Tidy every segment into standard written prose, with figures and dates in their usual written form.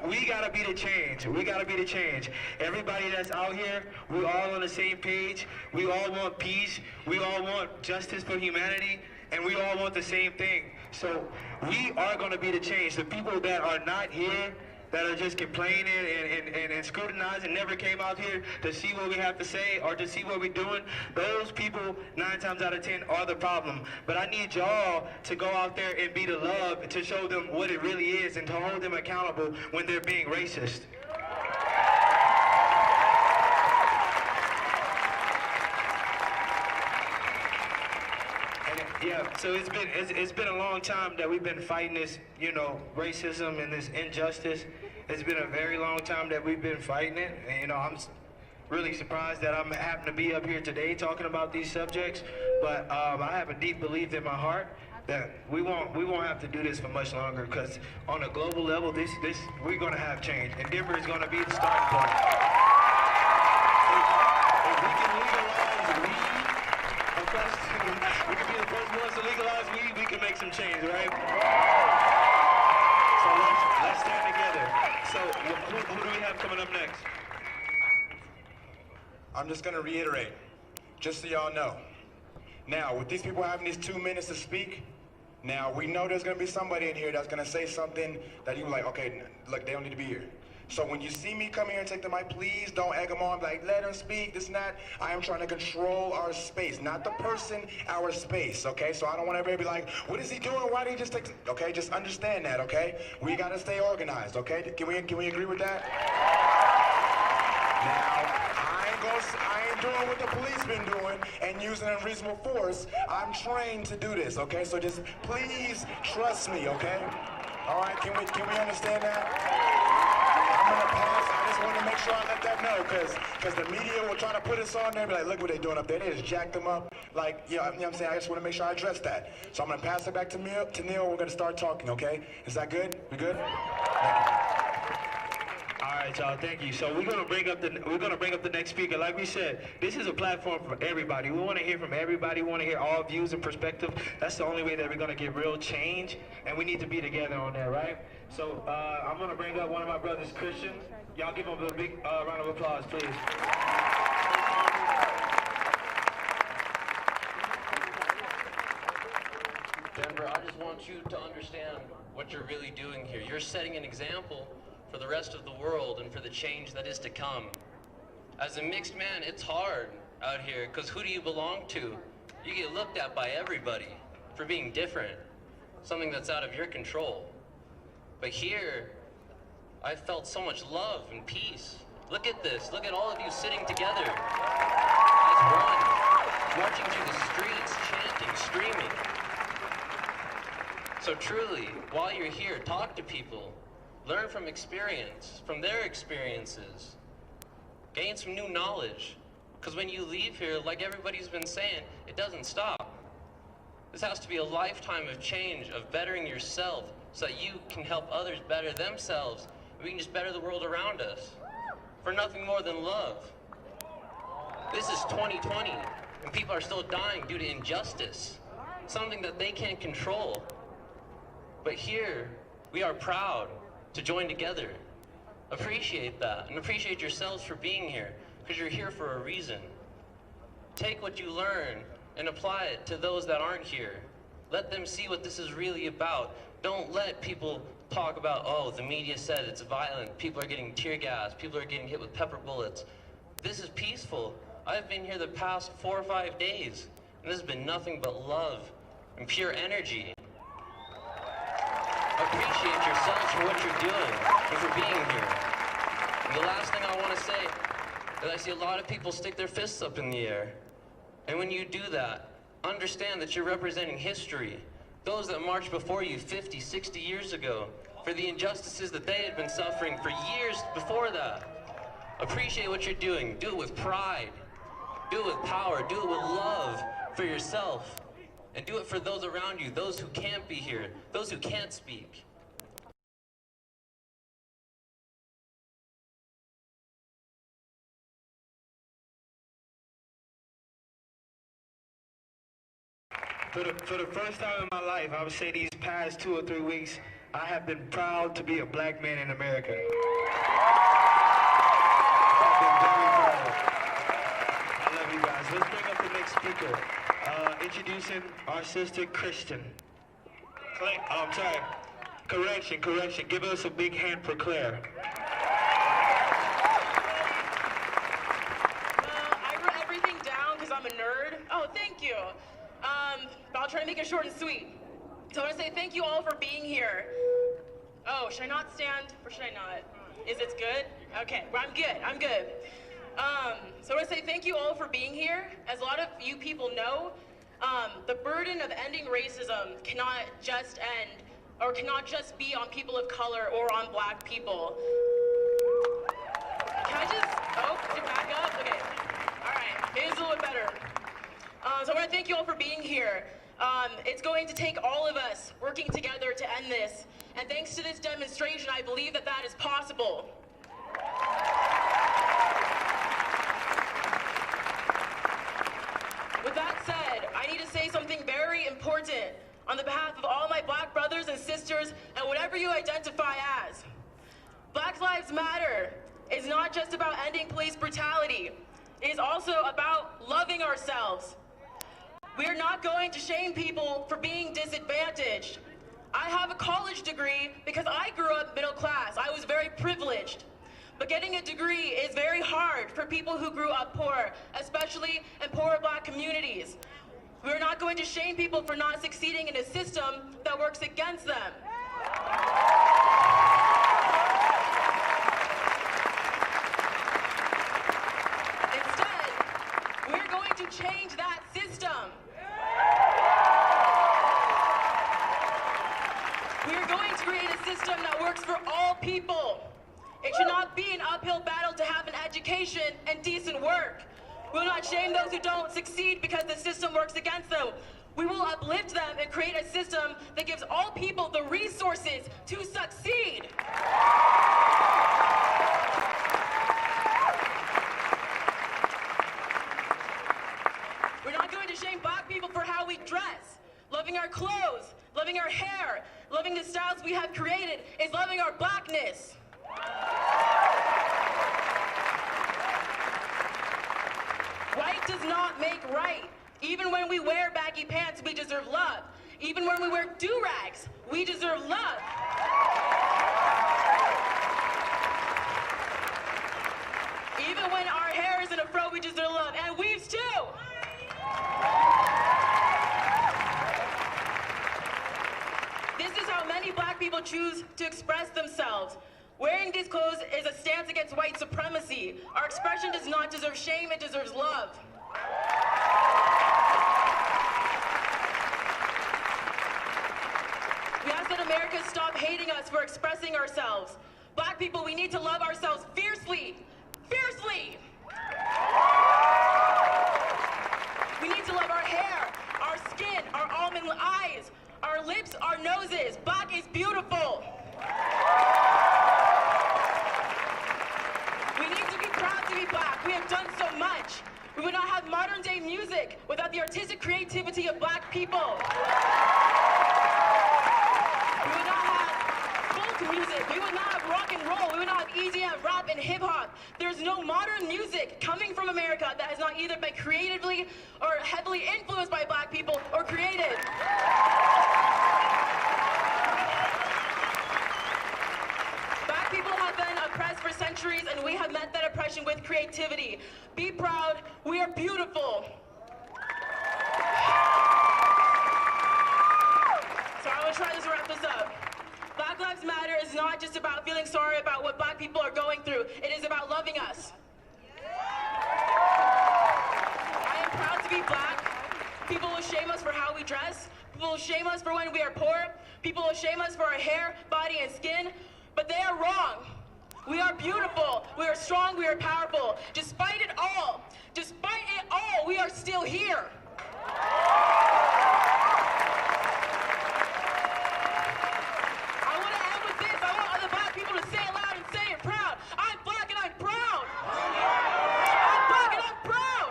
gotta be the change. We gotta be the change. Everybody that's out here, we all on the same page. We all want peace. We all want justice for humanity, and we all want the same thing. So we are gonna be the change. The people that are not here, that are just complaining and scrutinizing, never came out here to see what we have to say or to see what we're doing, those people 9 times out of 10 are the problem. But I need y'all to go out there and be the love, to show them what it really is and to hold them accountable when they're being racist. Yeah, so it's been a long time that we've been fighting this, you know, racism and this injustice. It's been a very long time that we've been fighting it, and you know, I'm really surprised that I'm happen to be up here today talking about these subjects. But I have a deep belief in my heart that we won't have to do this for much longer, because on a global level, this we're gonna have change, and Denver is gonna be the starting point. If we can legalize weed, we can be the first ones to legalize weed, we can make some change, right? So let's stand together. So who do we have coming up next? I'm just going to reiterate, just so y'all know. Now, with these people having these 2 minutes to speak, now we know there's going to be somebody in here that's going to say something that you're like, okay, look, they don't need to be here. So when you see me come here and take the mic, please don't egg them on, like, let them speak, this and that. I am trying to control our space, not the person, our space, okay? So I don't want everybody to be like, what is he doing? Why did he just take, okay? Just understand that, okay? We got to stay organized, okay? Can we agree with that? Now, I ain't doing what the police been doing and using unreasonable force. I'm trained to do this, okay? So just please trust me, okay? All right, can we understand that? I'm gonna pass. I just want to make sure I let that know, because the media will try to put us on there and be like, look what they're doing up there. They just jacked them up. Like, you know what I'm saying? I just want to make sure I address that. So I'm gonna pass it back to Neil. We're gonna start talking, okay? Is that good? We good? Thank you. All right, y'all. Thank you. So we're gonna bring up the next speaker. Like we said, this is a platform for everybody. We want to hear from everybody. We want to hear all views and perspectives. That's the only way that we're gonna get real change, and we need to be together on that, right? So I'm gonna bring up one of my brothers, Christian. Y'all give him a big round of applause, please. Denver, I just want you to understand what you're really doing here. You're setting an example for the rest of the world and for the change that is to come. As a mixed man, it's hard out here, because who do you belong to? You get looked at by everybody for being different, something that's out of your control. But here, I felt so much love and peace. Look at this. Look at all of you sitting together as one, marching through the streets, chanting, screaming. So truly, while you're here, talk to people. Learn from experience, from their experiences. Gain some new knowledge. Because when you leave here, like everybody's been saying, it doesn't stop. This has to be a lifetime of change, of bettering yourself, so that you can help others better themselves. We can just better the world around us for nothing more than love. This is 2020, and people are still dying due to injustice, something that they can't control. But here, we are proud to join together. Appreciate that, and appreciate yourselves for being here, because you're here for a reason. Take what you learn and apply it to those that aren't here. Let them see what this is really about. Don't let people talk about, oh, the media said it's violent, people are getting tear gas, people are getting hit with pepper bullets. This is peaceful. I've been here the past 4 or 5 days, and this has been nothing but love and pure energy. Appreciate yourselves for what you're doing and for being here. And the last thing I want to say is I see a lot of people stick their fists up in the air. And when you do that, understand that you're representing history. Those that marched before you 50, 60 years ago for the injustices that they had been suffering for years before that. Appreciate what you're doing. Do it with pride. Do it with power. Do it with love for yourself. And do it for those around you, those who can't be here, those who can't speak. For the first time in my life, I would say these past 2 or 3 weeks, I have been proud to be a black man in America. I've been very proud. I love you guys. Let's bring up the next speaker. Introducing our sister, Kristen. I'm sorry. Correction. Give us a big hand for Claire. I wrote everything down because I'm a nerd. Oh, thank you. But I'll try to make it short and sweet. So I want to say thank you all for being here. Oh, should I not stand or should I not? Is it good? Okay, well, I'm good. So I want to say thank you all for being here. As a lot of you people know, the burden of ending racism cannot just end, or cannot just be on people of color or on black people. Can I just, did it back up? Okay, all right, maybe it's a little bit better. So I want to thank you all for being here. It's going to take all of us working together to end this. And thanks to this demonstration, I believe that that is possible. With that said, I need to say something very important on the behalf of all my black brothers and sisters and whatever you identify as. Black Lives Matter is not just about ending police brutality. It is also about loving ourselves. We are not going to shame people for being disadvantaged. I have a college degree because I grew up middle class. I was very privileged. But getting a degree is very hard for people who grew up poor, especially in poor black communities. We're not going to shame people for not succeeding in a system that works against them. Instead, we're going to change that system. We're going to create a system that works for all people. It should not be an uphill battle to have an education and decent work. We will not shame those who don't succeed because the system works against them. We will uplift them and create a system that gives all people the resources to succeed. We're not going to shame black people for how we dress. Loving our clothes, loving our hair, loving the styles we have created is loving our blackness. White does not make right. Even when we wear baggy pants, we deserve love. Even when we wear do-rags, we deserve love. Even when our hair is in a fro, we deserve love. And weaves too. This is how many black people choose to express themselves. Wearing these clothes is a stance against white supremacy. Our expression does not deserve shame, it deserves love. We ask that America stop hating us for expressing ourselves. Black people, we need to love ourselves fiercely. Fiercely! We need to love our hair, our skin, our almond eyes, our lips, our noses. Black is beautiful. We need to be proud to be black. We have done so much. We would not have modern day music without the artistic creativity of black people. We would not have folk music. We would not have rock and roll. We would not have EDM, rap, and hip hop. There's no modern music coming from America that has not either been creatively or heavily influenced by black people or created. Black people have been oppressed for centuries, and we have met that oppression with creativity. Be proud. We are beautiful. So I will try to wrap this up. Black Lives Matter is not just about feeling sorry about what black people are going through. It is about loving us. I am proud to be black. People will shame us for how we dress. People will shame us for when we are poor. People will shame us for our hair, body, and skin. But they are wrong. We are beautiful. We are strong. We are powerful. Despite it all, we are still here. I want to end with this. I want other black people to say it loud and say it proud. I'm black and I'm proud. I'm black and I'm proud.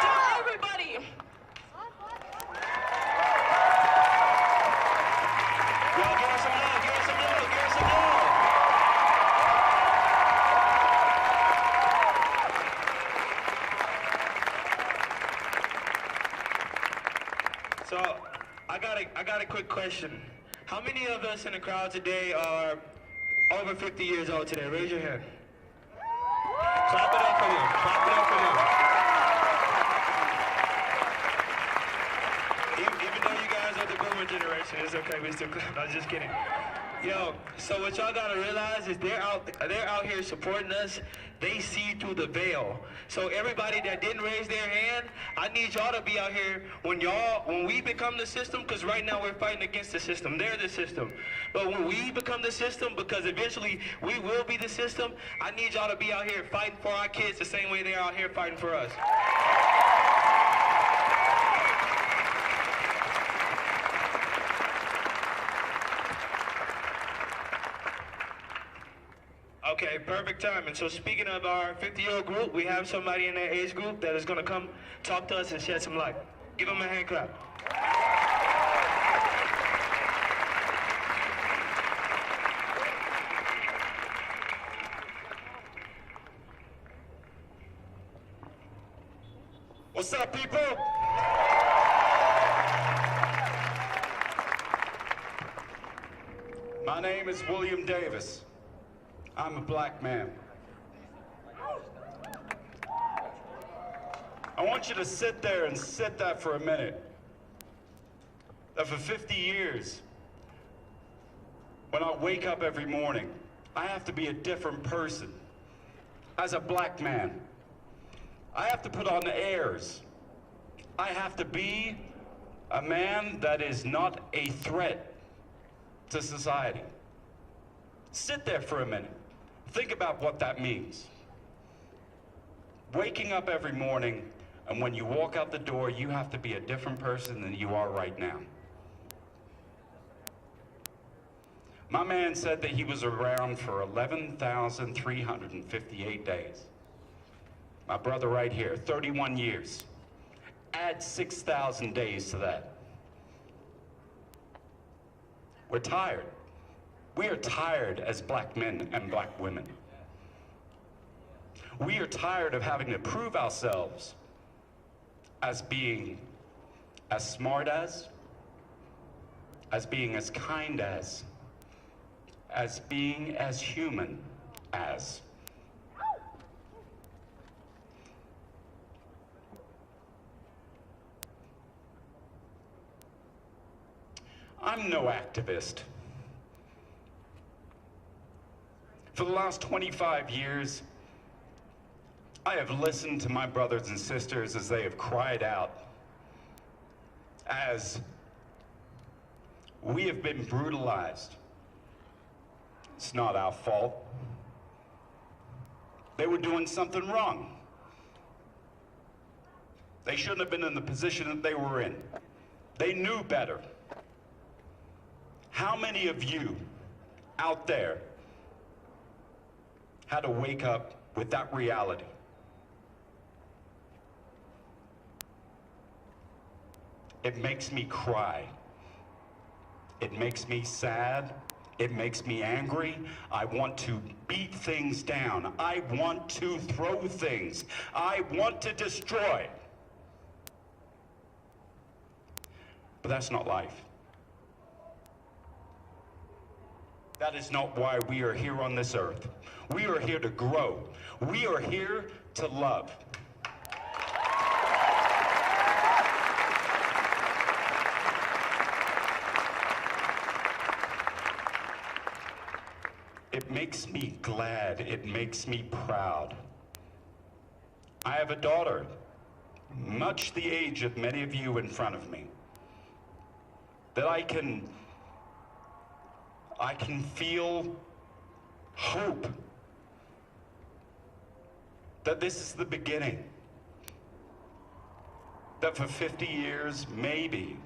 Tell everybody. Y'all give us a got a quick question. How many of us in the crowd today are over 50 years old today? Raise your hand. Clap it up for them. Clap it up for them. Even though you guys are the boomer generation, it's okay. We still clap. I was just kidding. Yo, so what y'all gotta realize is they're out here supporting us. They see through the veil. So everybody that didn't raise their hand, I need y'all to be out here when we become the system, because right now we're fighting against the system. They're the system. But when we become the system, because eventually we will be the system, I need y'all to be out here fighting for our kids the same way they're out here fighting for us. Okay, perfect timing. So speaking of our 50-year-old group, we have somebody in that age group that is going to come talk to us and shed some light. Give them a hand clap. What's up, people? My name is William Davis. I'm a black man. I want you to sit there and sit that for a minute. That for 50 years, when I wake up every morning, I have to be a different person. As a black man, I have to put on airs. I have to be a man that is not a threat to society. Sit there for a minute. Think about what that means. Waking up every morning, and when you walk out the door, you have to be a different person than you are right now. My man said that he was around for 11,358 days. My brother right here, 31 years. Add 6,000 days to that. We're tired. We are tired as black men and black women. We are tired of having to prove ourselves as being as smart as being as kind as being as human as. I'm no activist. For the last 25 years, I have listened to my brothers and sisters as they have cried out, as we have been brutalized. It's not our fault. They were doing something wrong. They shouldn't have been in the position that they were in. They knew better. How many of you out there had to wake up with that reality? It makes me cry. It makes me sad. It makes me angry. I want to beat things down. I want to throw things. I want to destroy. But that's not life. That is not why we are here on this earth. We are here to grow. We are here to love. It makes me glad. It makes me proud. I have a daughter, much the age of many of you in front of me, that I can feel hope that this is the beginning. That for 50 years, maybe,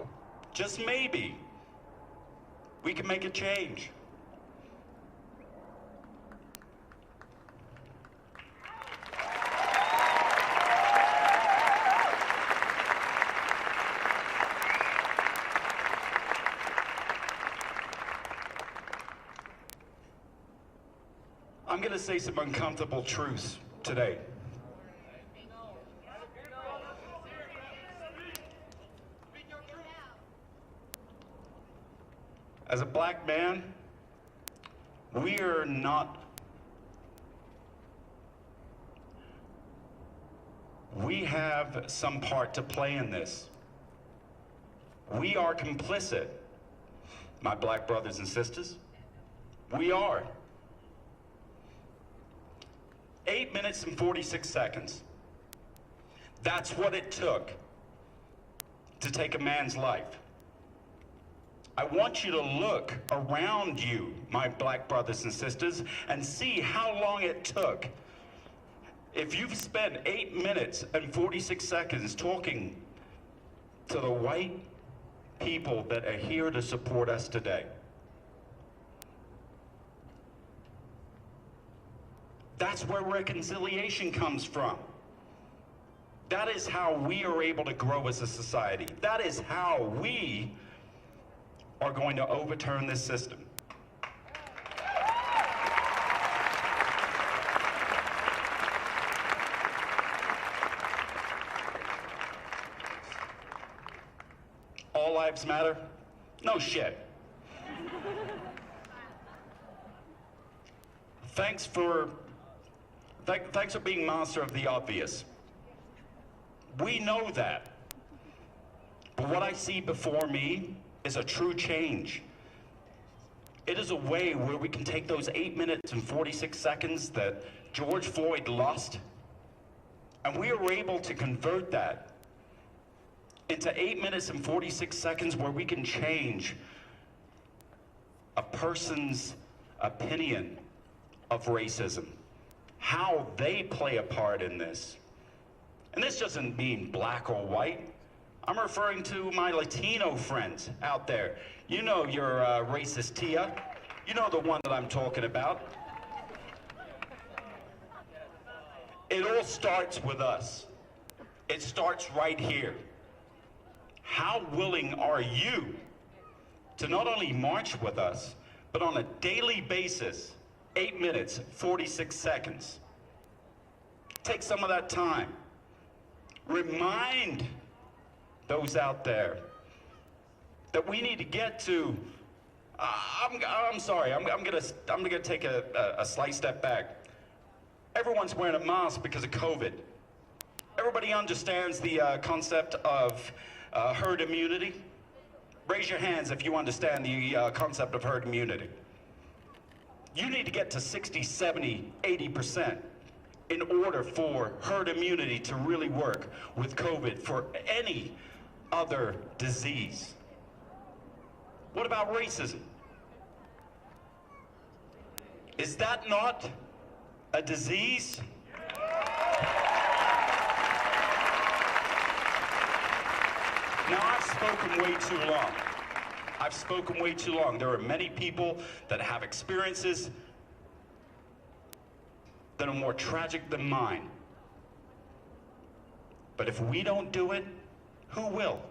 just maybe, we can make a change. I'm going to say some uncomfortable truths today. As a black man, we have some part to play in this. We are complicit, my black brothers and sisters. We are. 8 minutes and 46 seconds. That's what it took to take a man's life. I want you to look around you, my black brothers and sisters, and see how long it took. If you've spent 8 minutes and 46 seconds talking to the white people that are here to support us today, that's where reconciliation comes from. That is how we are able to grow as a society. That is how we are going to overturn this system. All lives matter? No shit. Thanks for being master of the obvious. We know that. But what I see before me is a true change. It is a way where we can take those 8 minutes and 46 seconds that George Floyd lost, and we are able to convert that into 8 minutes and 46 seconds where we can change a person's opinion of racism, how they play a part in this. And this doesn't mean black or white. I'm referring to my Latino friends out there. You know your racist Tia. You know the one that I'm talking about. It all starts with us. It starts right here. How willing are you to not only march with us, but on a daily basis, 8 minutes, 46 seconds. Take some of that time. Remind those out there that we need to get to. I'm sorry. I'm gonna take a slight step back. Everyone's wearing a mask because of COVID. Everybody understands the concept of herd immunity. Raise your hands if you understand the concept of herd immunity. You need to get to 60, 70, 80% in order for herd immunity to really work with COVID for any other disease. What about racism? Is that not a disease? Now, I've spoken way too long. I've spoken way too long. There are many people that have experiences that are more tragic than mine. But if we don't do it, who will?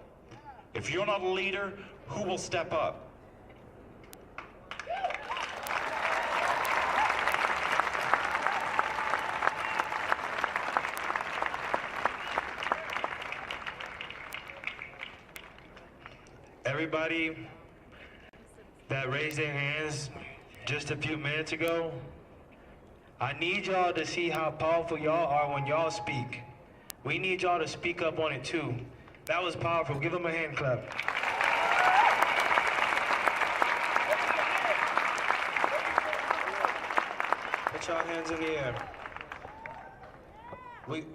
If you're not a leader, who will step up? Everybody that raised their hands just a few minutes ago, I need y'all to see how powerful y'all are when y'all speak. We need y'all to speak up on it too. That was powerful. Give them a hand clap. Put y'all hands in the air.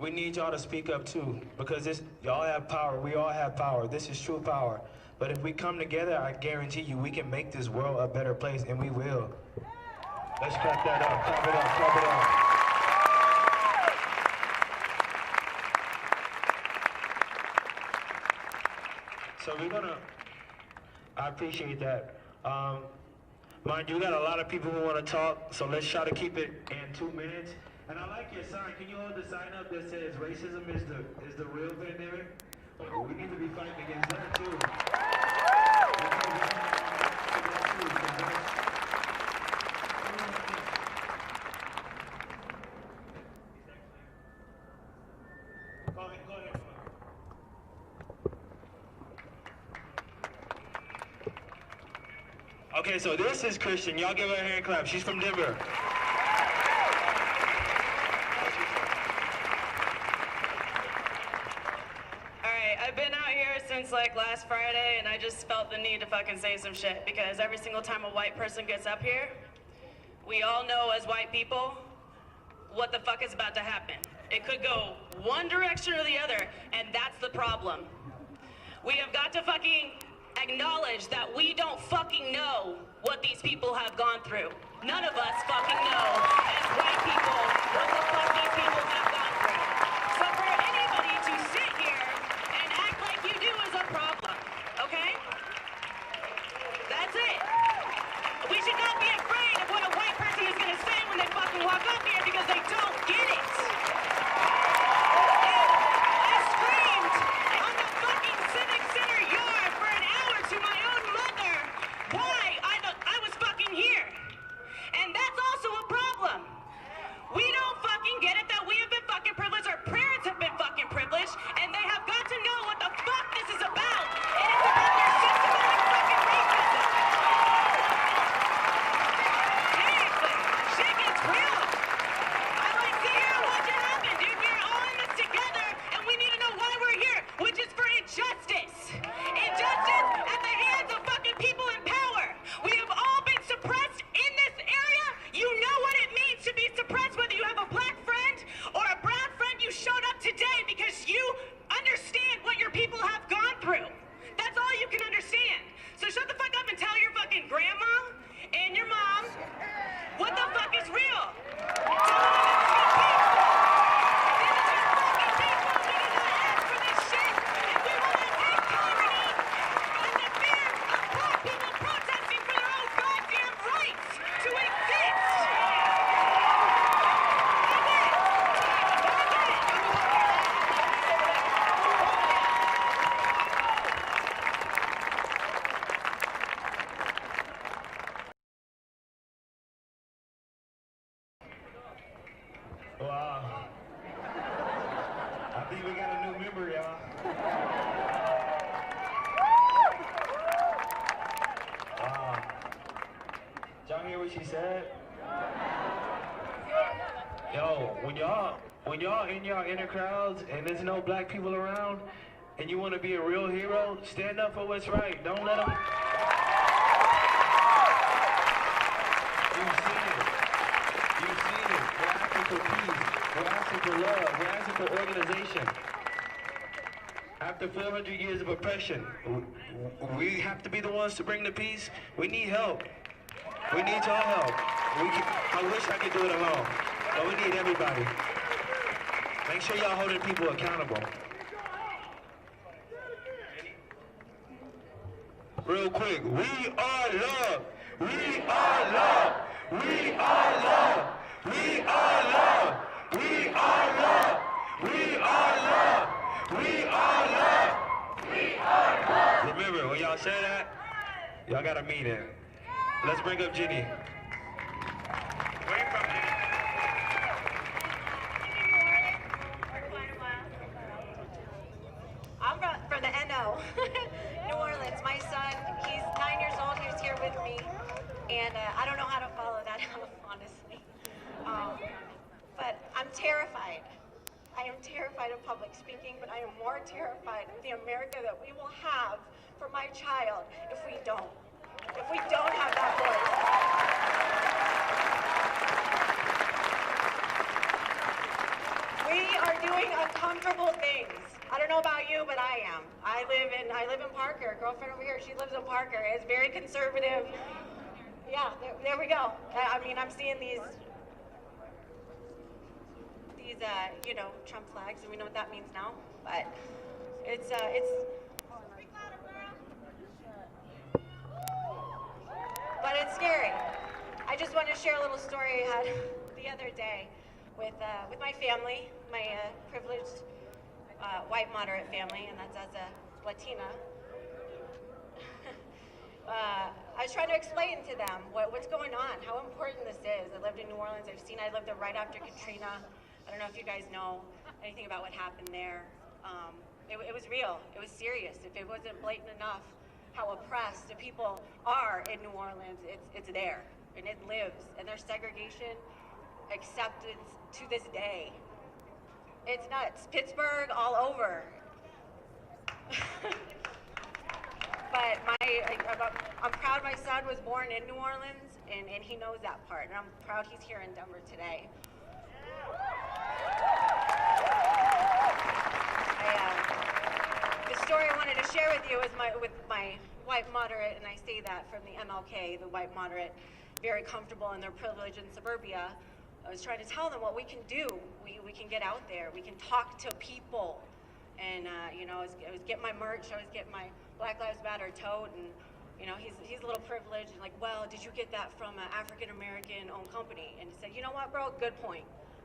We need y'all to speak up too, because y'all have power. We all have power. This is true power. But if we come together, I guarantee you we can make this world a better place, and we will. Let's clap that up. Clap it up. Clap it up. So we're gonna, I appreciate that. Mind you, we got a lot of people who want to talk, so let's try to keep it in 2 minutes. And I like your sign. Can you hold the sign up that says racism is the real pandemic? We need to be fighting against that too. Go ahead. Okay, so this is Christian. Y'all give her a hand clap. She's from Denver. Alright, I've been out here since like last Friday, and I just felt the need to fucking say some shit, because every single time a white person gets up here, we all know as white people what the fuck is about to happen. It could go one direction or the other, and that's the problem. We have got to fucking acknowledge that we don't fucking know what these people have gone through. None of us fucking know, as white people, what the fuck these people have gone through. So for anybody to sit here and act like you do is a problem, okay? That's it. We should not be afraid of what a white person is gonna say when they fucking walk up here, because they don't get it. I screamed on the fucking Civic Center yard for an hour to my own mother why I was fucking here. And that's also a problem. We don't fucking get it that we have been fucking privileged, our parents have been fucking privileged, and they have got to know what the fuck this is about. And it's about their systematic fucking racism. Seriously, shit gets real. I like sit here and watch it happen, dude. We're all in this together, and we need to know why we're here, which is for injustice. Injustice at the hands of fucking people in power. We have all been suppressed in this area. You know what it means to be suppressed, whether you have a black friend or a brown friend. You showed up today because you understand what your people have gone through. That's all you can understand. So shut the fuck up and tell your fucking grandma and your mom what the fuck is real. Tell them this is your fucking people. We did not ask for this shit, and we will not take tyranny and the fear of black people protesting for their own goddamn rights to exist. Wow. I think we got a new member, y'all. Wow. Did y'all hear what she said? Yo, when y'all in y'all inner crowds and there's no black people around and you want to be a real hero, stand up for what's right. Don't let them. You've seen it. You've seen it. We're asking for peace. We're asking for love. We're asking for organization. After 400 years of oppression, we have to be the ones to bring the peace. We need help. We need y'all help. I wish I could do it alone, but we need everybody. Make sure y'all holding people accountable. Real quick, we are love. We are love. We are love. We are love. We are love. We are love. We are love. We are love. Remember, when y'all say that, y'all gotta mean it. Let's bring up Jenny. Where you from, Jenny? I'm from the NO, New Orleans. My son, he's 9 years old. He's here with me, and I don't know how to follow that up, honestly. But I'm terrified. I am terrified of public speaking, but I am more terrified of the America that we will have for my child if we don't. If we don't have that voice. We are doing uncomfortable things. I don't know about you, but I am. I live in Parker. A girlfriend over here, she lives in Parker. It's very conservative. Yeah, there we go. I mean, I'm seeing these you know, Trump flags, and we know what that means now. But it's scary. I just want to share a little story I had the other day with my family, my privileged white moderate family, and that's as a Latina. I was trying to explain to them what's going on, how important this is. I lived in New Orleans. I lived there right after Katrina. I don't know if you guys know anything about what happened there. It was real. It was serious. If it wasn't blatant enough, how oppressed the people are in New Orleans. It's there, and it lives, and there's segregation acceptance to this day. It's nuts. Pittsburgh all over. But I'm proud my son was born in New Orleans, and he knows that part, and I'm proud he's here in Denver today. The story I wanted to share with you is with my white moderate, and I say that from the MLK, the white moderate, very comfortable in their privilege in suburbia. I was trying to tell them what we can do. We can get out there. We can talk to people. And you know, I was getting my merch. I was getting my Black Lives Matter tote, and you know, he's a little privileged. And like, well, did you get that from an African American owned company? And he said, you know what, bro? Good point.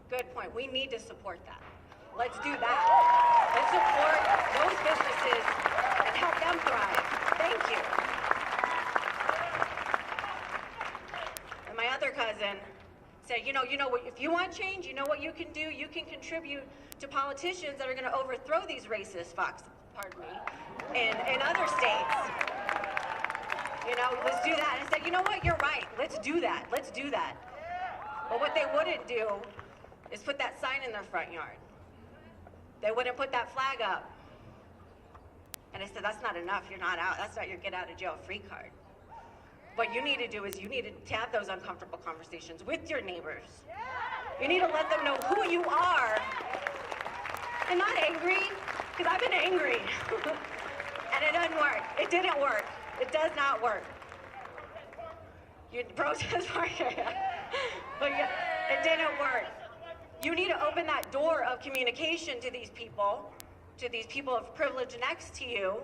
Good point. We need to support that. Let's do that. Let's support those businesses and help them thrive. Thank you. And my other cousin said, you know what, if you want change, you know what you can do? You can contribute to politicians that are going to overthrow these racist fucks, pardon me, in other states. You know, let's do that. And I said, you know what, you're right. Let's do that. Let's do that. But what they wouldn't do is put that sign in their front yard. They wouldn't put that flag up. And I said, that's not enough. You're not out. That's not your get out of jail free card. What you need to do is you need to have those uncomfortable conversations with your neighbors. You need to let them know who you are. And not angry, because I've been angry. And it doesn't work. It didn't work. It does not work. You protest but yeah, it didn't work. You need to open that door of communication to these people of privilege next to you,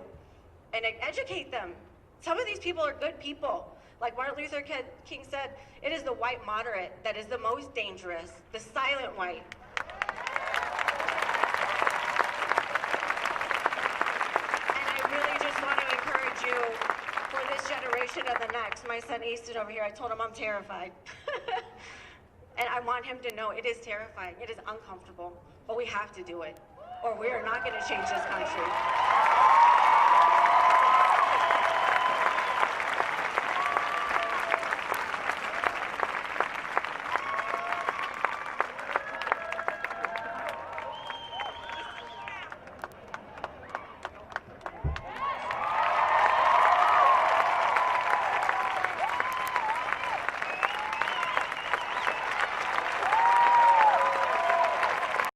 and educate them. Some of these people are good people. Like Martin Luther King said, it is the white moderate that is the most dangerous, the silent white. And I really just want to encourage you for this generation and the next. My son Easton over here, I told him I'm terrified. And I want him to know it is terrifying, it is uncomfortable, but we have to do it, or we are not going to change this country.